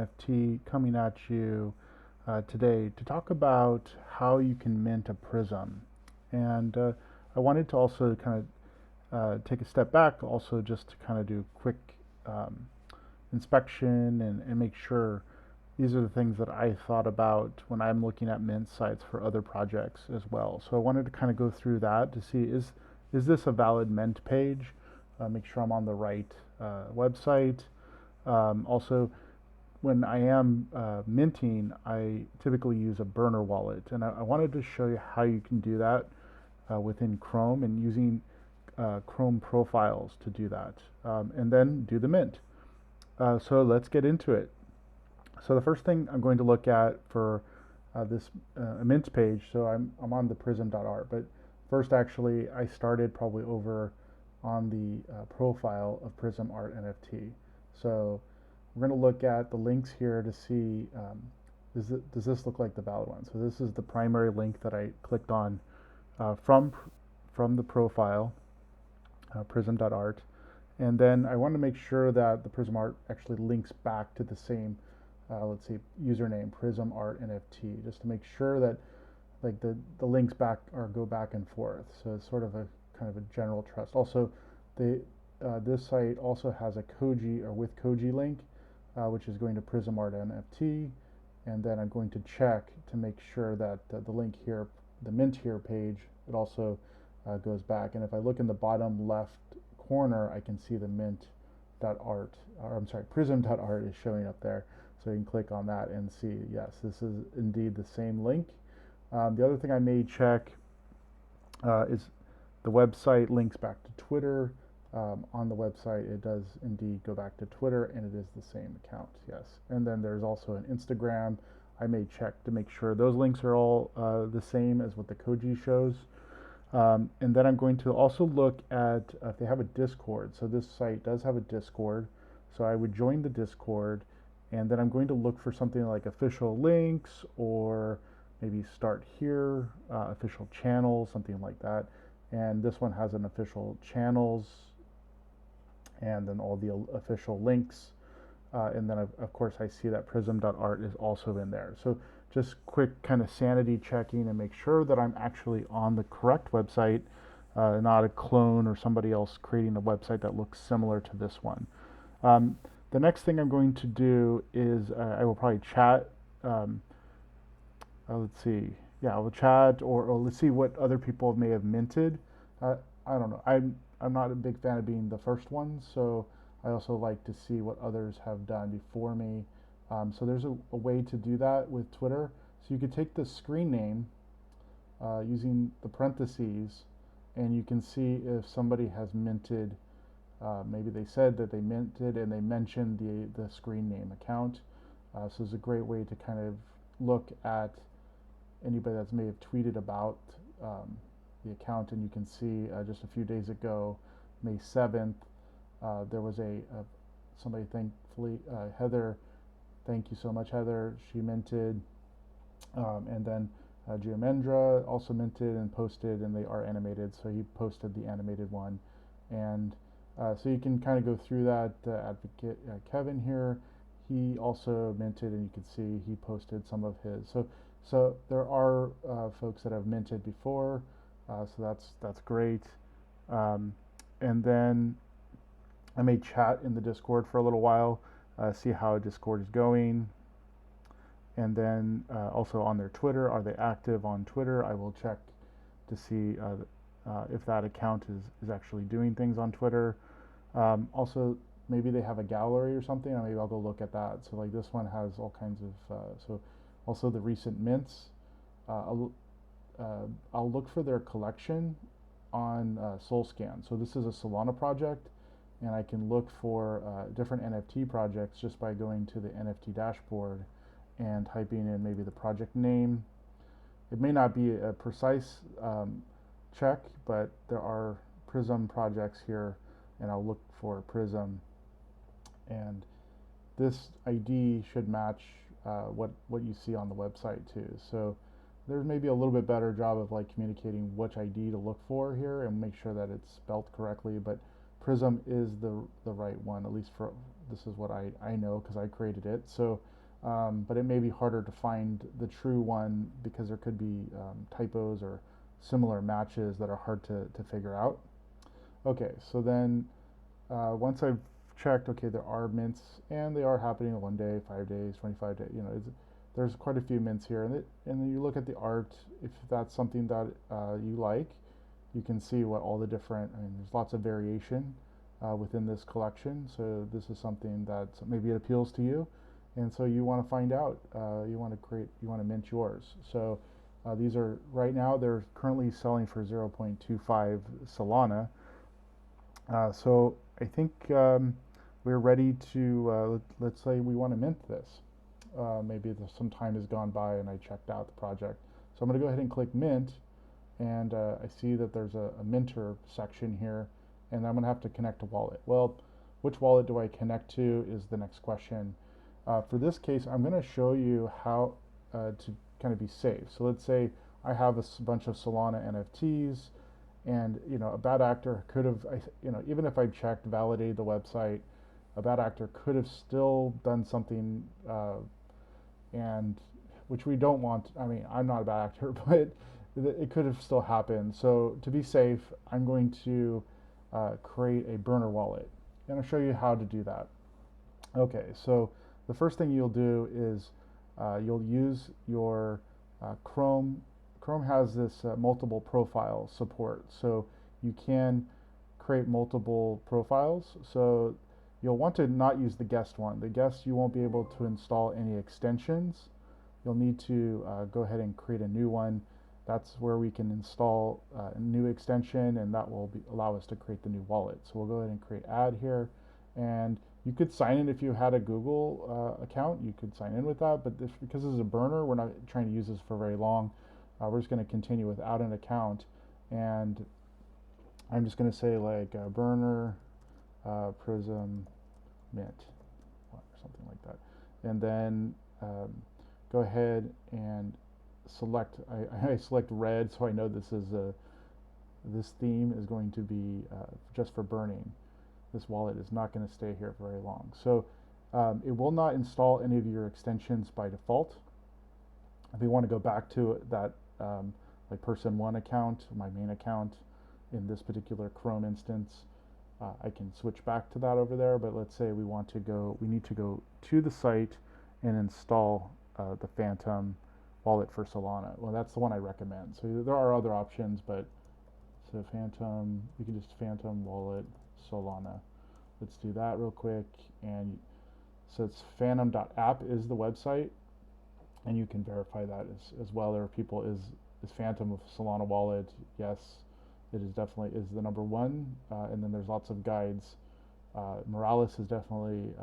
NFT coming at you today to talk about how you can mint a Prism. And I wanted to also kind of take a step back, also just to kind of do a quick um, inspection and make sure these are the things that I thought about when I'm looking at mint sites for other projects as well. So I wanted to kind of go through that to see is this a valid mint page? Make sure I'm on the right website. Also, when I am minting, I typically use a burner wallet, and I wanted to show you how you can do that within Chrome and using Chrome profiles to do that, and then do the mint. So let's get into it. So the first thing I'm going to look at for this mint page, so I'm on the Prizem.art, but first actually I started probably over on the profile of Prizem Art NFT. So we're going to look at the links here to see does this look like the valid one. So this is the primary link that I clicked on from the profile, Prizem.art, and then I want to make sure that the Prizem Art actually links back to the same let's see, username Prizem Art NFT, just to make sure that like the links back or go back and forth. So it's sort of a kind of a general trust. Also, this site also has a Koji or with Koji link, which is going to Prizem Art NFT, and then I'm going to check to make sure that the link here, the mint here page, it also goes back. And if I look in the bottom left corner, I can see the mint.art, or I'm sorry, Prizem.art is showing up there. So you can click on that and see, yes, this is indeed the same link. The other thing I may check is the website links back to Twitter. On the website, it does indeed go back to Twitter, and it is the same account, yes. And then there's also an Instagram. I may check to make sure those links are all the same as what the Koji shows. And then I'm going to also look at if they have a Discord. So this site does have a Discord. So I would join the Discord, and then I'm going to look for something like official links or maybe start here, official channels, something like that. And this one has an official channels and then all the official links. And then of course I see that Prizem.art is also in there. So just quick kind of sanity checking and make sure that I'm actually on the correct website, not a clone or somebody else creating a website that looks similar to this one. The next thing I'm going to do is I will probably chat. Let's see. Yeah, I will chat or let's see what other people may have minted. I don't know. I'm not a big fan of being the first one, so I also like to see what others have done before me. So there's a way to do that with Twitter. So you could take the screen name using the parentheses, and you can see if somebody has minted. Maybe they said that they minted and they mentioned the screen name account. So it's a great way to kind of look at anybody that's may have tweeted about the account, and you can see just a few days ago, May 7th, there was somebody, thankfully, Heather, thank you so much, Heather, she minted, and then Geomendra also minted and posted, and they are animated, so he posted the animated one. And so you can kind of go through that. Advocate Kevin here, he also minted, and you can see he posted some of his. So there are folks that have minted before, so that's great. And then I may chat in the Discord for a little while, see how Discord is going. And then also on their Twitter, are they active on Twitter? I will check to see if that account is actually doing things on Twitter. Also, maybe they have a gallery or something, or maybe I'll go look at that. So like this one has all kinds of, so also the recent mints. I'll look for their collection on Solscan. So this is a Solana project, and I can look for different NFT projects just by going to the NFT dashboard and typing in maybe the project name. It may not be a precise check, but there are Prizem projects here, and I'll look for Prizem, and this ID should match what you see on the website too. So there's maybe a little bit better job of like communicating which ID to look for here and make sure that it's spelled correctly, but Prizem is the right one, at least for this is what I know because I created it. So, but it may be harder to find the true one because there could be typos or similar matches that are hard to figure out. Okay, so then once I've checked, okay, there are mints and they are happening in 1 day, 5 days, 25 days. You know, there's quite a few mints here, and then you look at the art. If that's something that you like, you can see what all the different. I mean, there's lots of variation within this collection. So this is something that maybe it appeals to you, and so you want to find out. You want to create. You want to mint yours. So these are right now. They're currently selling for 0.25 Solana. So I think we're ready to, let's say we want to mint this. Maybe some time has gone by and I checked out the project. So I'm going to go ahead and click mint, and I see that there's a minter section here, and I'm going to have to connect a wallet. Well, which wallet do I connect to is the next question. For this case, I'm going to show you how to kind of be safe. So let's say I have a bunch of Solana NFTs, and a bad actor could have, even if I checked, validated the website, a bad actor could have still done something, and which we don't want. I mean, I'm not a bad actor, but it could have still happened. So to be safe, I'm going to create a burner wallet, and I'll show you how to do that. Okay, so the first thing you'll do is you'll use your Chrome. Chrome has this multiple profile support, so you can create multiple profiles. So you'll want to not use the guest one. The guest, you won't be able to install any extensions. You'll need to go ahead and create a new one. That's where we can install a new extension, and that will allow us to create the new wallet. So we'll go ahead and create add here, and you could sign in if you had a Google account. You could sign in with that, but because this is a burner, we're not trying to use this for very long. We're just going to continue without an account, and I'm just going to say like burner Prizem mint or something like that, and then go ahead and select. I select red, so I know this theme is going to be just for burning. This wallet is not going to stay here for very long, so it will not install any of your extensions by default. If you want to go back to that like person one account, my main account in this particular Chrome instance, I can switch back to that over there. But let's say we need to go to the site and install the Phantom wallet for Solana. Well, that's the one I recommend. So there are other options, but so Phantom, we can just Phantom wallet Solana. Let's do that real quick. And so it's phantom.app is the website, and you can verify that as well. There are people, is Phantom of Solana wallet? Yes, it is definitely is the number one. And then there's lots of guides. Morales is definitely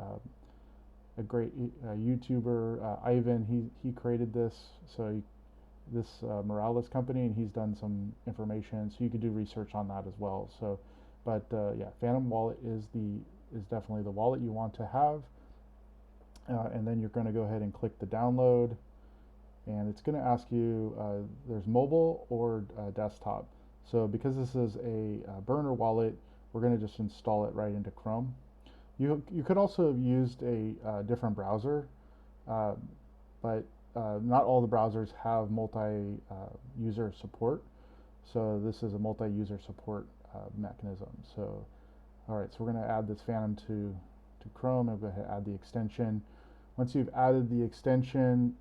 a great YouTuber. Ivan, he created this, so this Morales company, and he's done some information, so you could do research on that as well. So, but yeah, Phantom wallet is definitely the wallet you want to have. And then you're going to go ahead and click the download, and it's going to ask you there's mobile or desktop. So because this is a burner wallet, we're going to just install it right into Chrome. You could also have used a different browser, but not all the browsers have multi-user support. So this is a multi-user support mechanism. So all right, so we're going to add this Phantom to Chrome, and go ahead and add the extension. Once you've added the extension,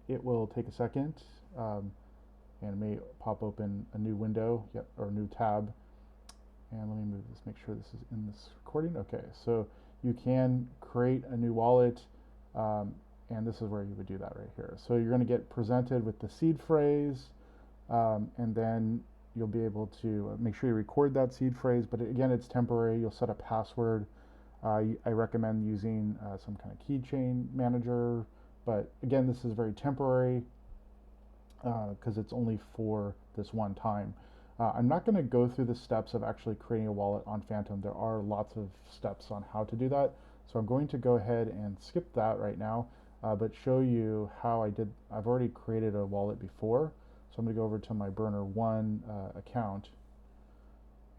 it will take a second, and it may pop open a new window, or a new tab. And let me move this, make sure this is in this recording. Okay, so you can create a new wallet, and this is where you would do that right here. So you're going to get presented with the seed phrase, and then you'll be able to make sure you record that seed phrase, but again, it's temporary. You'll set a password. I recommend using some kind of keychain manager, but again, this is very temporary because it's only for this one time. I'm not going to go through the steps of actually creating a wallet on Phantom. There are lots of steps on how to do that, so I'm going to go ahead and skip that right now, but show you how I did. I've already created a wallet before, so I'm going to go over to my Burner One account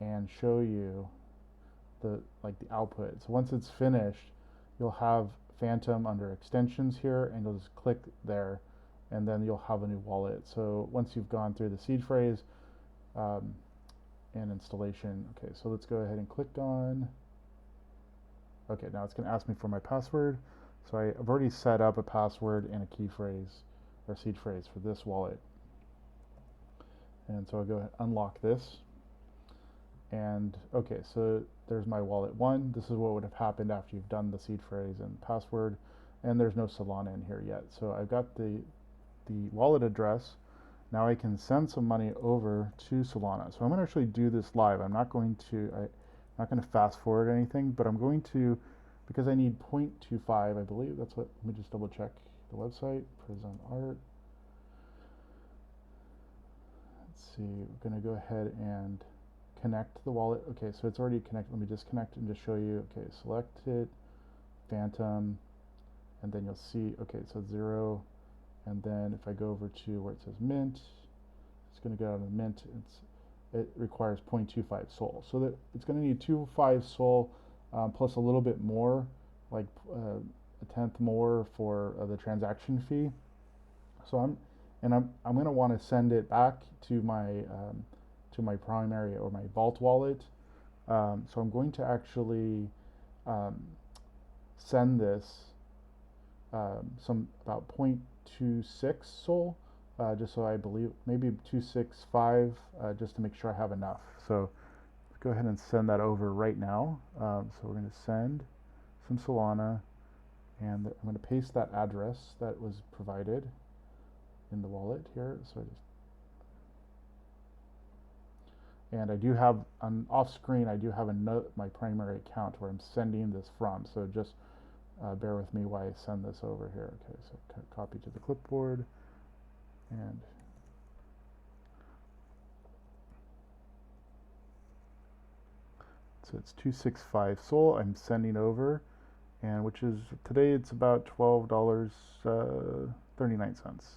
and show you the output. So once it's finished, you'll have Phantom under extensions here, and you'll just click there, and then you'll have a new wallet. So once you've gone through the seed phrase and installation, okay, so let's go ahead and click on. Okay, now it's going to ask me for my password. So I've already set up a password and a key phrase or seed phrase for this wallet. And so I'll go ahead and unlock this. And okay, so there's my wallet one. This is what would have happened after you've done the seed phrase and password. And there's no Solana in here yet. So I've got the wallet address. Now I can send some money over to Solana. So I'm going to actually do this live. I'm not going to fast forward anything, but I'm going to, because I need 0.25, I believe that's what, let me just double check the website, Prizem Art. Let's see, we're going to go ahead and connect the wallet. Okay, so it's already connected. Let me disconnect and just show you. Okay, select it, Phantom, and then you'll see, okay, so 0, and then if I go over to where it says mint, it's going to go out of mint. It requires 0.25 Sol, so that it's going to need 2.5 Sol plus a little bit more, like a tenth more for the transaction fee. So I'm going to want to send it back to my primary or my Vault wallet. So I'm going to actually send this some about 0.26 Sol, just so I believe maybe 265, just to make sure I have enough. So let's go ahead and send that over right now. So we're going to send some Solana, and I'm going to paste that address that was provided in the wallet here. So and I do have off screen, I do have my primary account where I'm sending this from. So just bear with me while I send this over here. Okay, so copy to the clipboard, and so it's 265 Sol I'm sending over, and which is today it's about $12.39.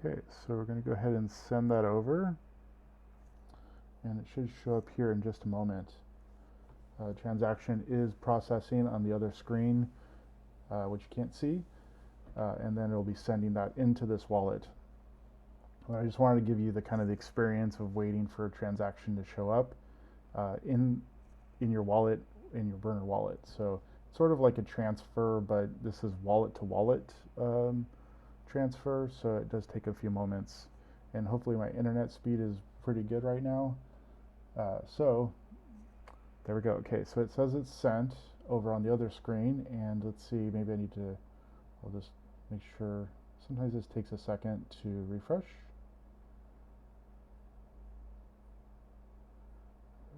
Okay, so we're going to go ahead and send that over, and it should show up here in just a moment. Transaction is processing on the other screen, which you can't see, and then it'll be sending that into this wallet. I just wanted to give you the kind of the experience of waiting for a transaction to show up in your wallet, in your burner wallet. So it's sort of like a transfer, but this is wallet to wallet transfer, so it does take a few moments, and hopefully my internet speed is pretty good right now. So there we go. Okay, so it says it's sent over on the other screen, and let's see, maybe I need to, I'll just make sure. Sometimes this takes a second to refresh.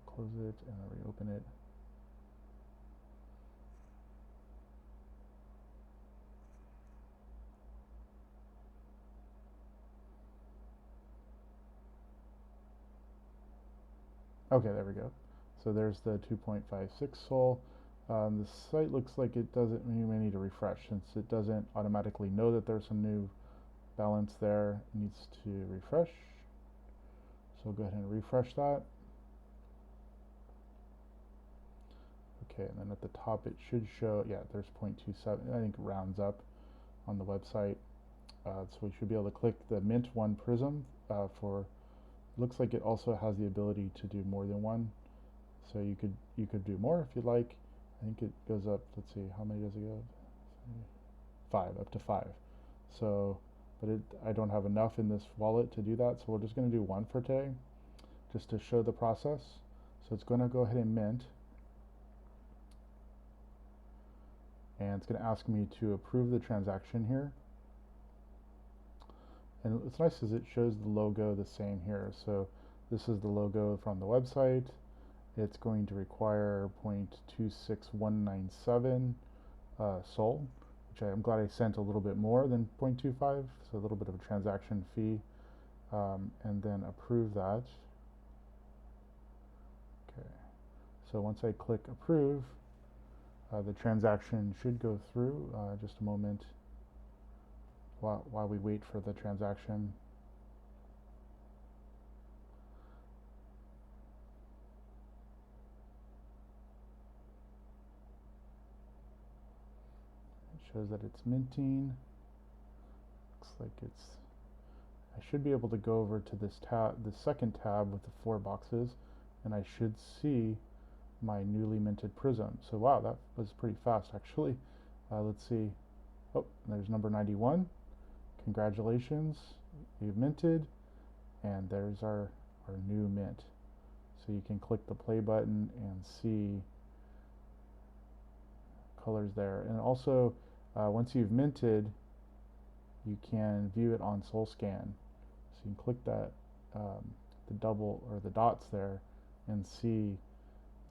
Close it and then reopen it. Okay, there we go. So there's the 2.56 Sol. The site looks like it doesn't, you may need to refresh since it doesn't automatically know that there's some new balance there. It needs to refresh. So go ahead and refresh that. Okay, and then at the top it should show, yeah, there's 0.27, I think it rounds up on the website. So we should be able to click the Mint 1 Prizem for, looks like it also has the ability to do more than one. So you could do more if you'd like. I think it goes up, let's see, how many does it go? 5, up to 5. So, but I don't have enough in this wallet to do that, so we're just going to do one for today, just to show the process. So it's going to go ahead and mint. And it's going to ask me to approve the transaction here. And what's nice is it shows the logo the same here. So this is the logo from the website. It's going to require 0.26197 Sol, which I'm glad I sent a little bit more than 0.25, so a little bit of a transaction fee, and then approve that. Okay, so once I click approve, the transaction should go through. Just a moment while we wait for the transaction. shows that it's minting. Looks like it's, I should be able to go over to this tab, the second tab with the 4 boxes, and I should see my newly minted Prizem. So wow, that was pretty fast actually. Let's see. Oh, there's number 91. Congratulations, you've minted, and there's our new mint. So you can click the play button and see colors there. And also, once you've minted, you can view it on Solscan. So you can click that, the double or the dots there, and see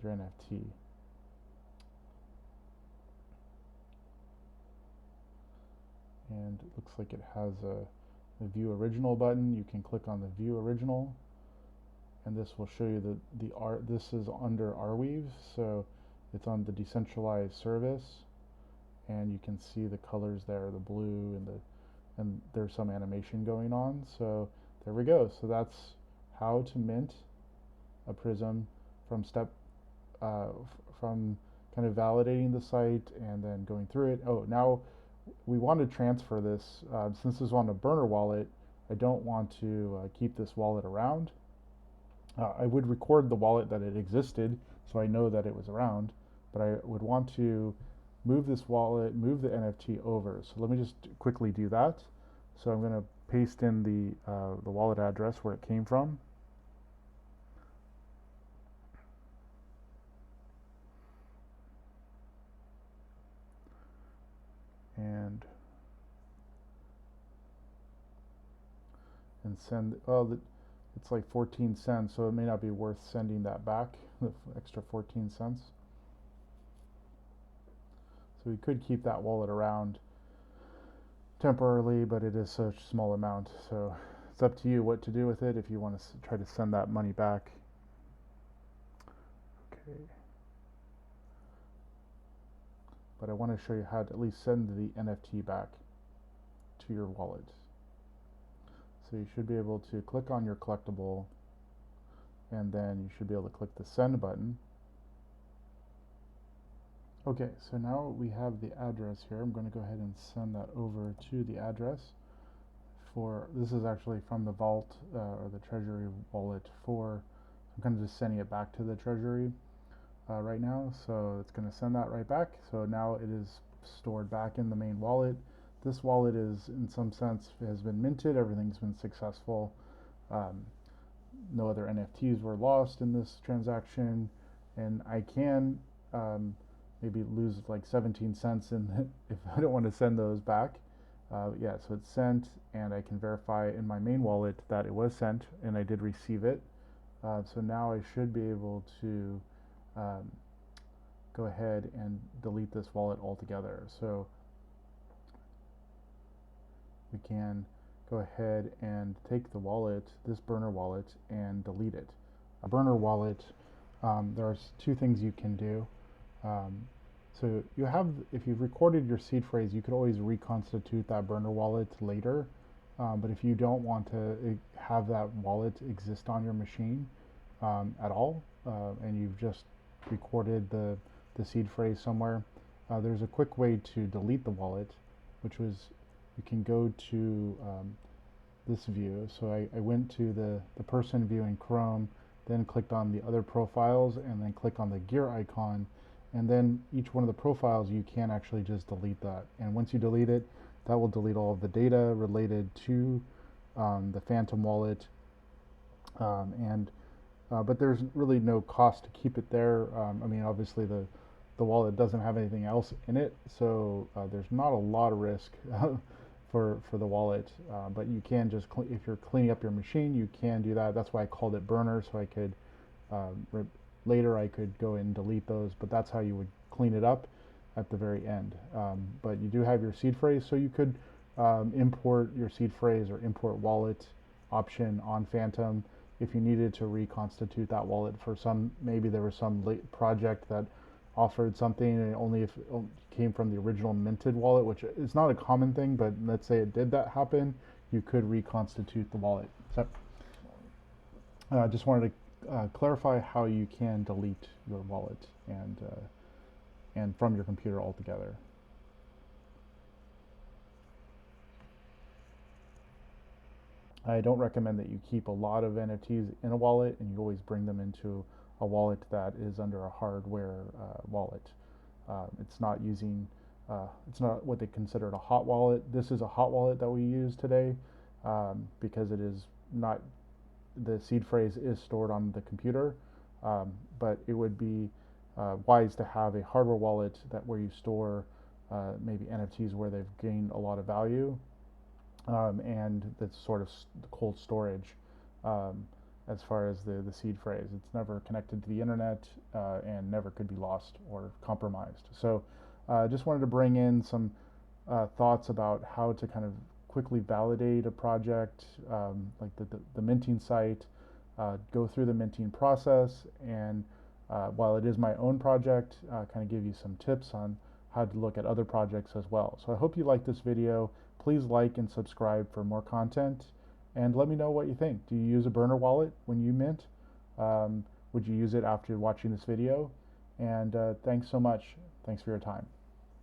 your NFT. And it looks like it has a view original button. You can click on the view original, and this will show you the art. This is under Arweave, so it's on the decentralized service, and you can see the colors there, the blue and there's some animation going on. So there we go. So that's how to mint a Prizem from from kind of validating the site and then going through it. Oh, now we want to transfer this. Since this is on a burner wallet, I don't want to keep this wallet around. I would record the wallet that it existed so I know that it was around, but I would want to move this wallet, move the NFT over. So let me just quickly do that. So I'm going to paste in the wallet address where it came from. And send, oh, it's like 14 cents, so it may not be worth sending that back, the extra 14 cents. So we could keep that wallet around temporarily, but it is such a small amount, so it's up to you what to do with it if you want to try to send that money back. Okay. But I want to show you how to at least send the NFT back to your wallet. So you should be able to click on your collectible, and then you should be able to click the send button. Okay, so now we have the address here. I'm going to go ahead and send that over to the address. This is actually from the vault or the treasury wallet I'm kind of just sending it back to the treasury right now. So it's going to send that right back. So now it is stored back in the main wallet. This wallet is, in some sense, has been minted. Everything's been successful. No other NFTs were lost in this transaction, and I can maybe lose like 17 cents if I don't want to send those back. Yeah, so it's sent, and I can verify in my main wallet that it was sent, and I did receive it. So now I should be able to go ahead and delete this wallet altogether. So we can go ahead and take the wallet, this burner wallet, and delete it. A burner wallet, there are 2 things you can do. So you have, if you've recorded your seed phrase, you could always reconstitute that burner wallet later. But if you don't want to have that wallet exist on your machine at all, and you've just recorded the seed phrase somewhere, there's a quick way to delete the wallet, which was you can go to this view. So I went to the person view in Chrome, then clicked on the other profiles, and then click on the gear icon, and then each one of the profiles you can actually just delete that. And once you delete it, that will delete all of the data related to the Phantom wallet, but there's really no cost to keep it there. I mean, obviously the wallet doesn't have anything else in it, so there's not a lot of risk for the wallet, but you can just, if you're cleaning up your machine, you can do that. That's why I called it burner, so I could later I could go and delete those, but that's how you would clean it up at the very end. But you do have your seed phrase, so you could import your seed phrase or import wallet option on Phantom if you needed to reconstitute that wallet for maybe there was some late project that offered something, and only if it came from the original minted wallet, which is not a common thing, but let's say it did that happen, you could reconstitute the wallet. So I just wanted to clarify how you can delete your wallet and from your computer altogether. I don't recommend that you keep a lot of NFTs in a wallet and you always bring them into a wallet that is under a hardware wallet. It's not using, it's not what they considered a hot wallet. This is a hot wallet that we use today because it is not, the seed phrase is stored on the computer, but it would be wise to have a hardware wallet that where you store maybe NFTs where they've gained a lot of value, and that's sort of cold storage as far as the seed phrase. It's never connected to the internet and never could be lost or compromised. So just wanted to bring in some thoughts about how to kind of quickly validate a project, like the minting site, go through the minting process, and while it is my own project, kind of give you some tips on how to look at other projects as well. So I hope you like this video. Please like and subscribe for more content, and let me know what you think. Do you use a burner wallet when you mint? Would you use it after watching this video? And thanks so much. Thanks for your time.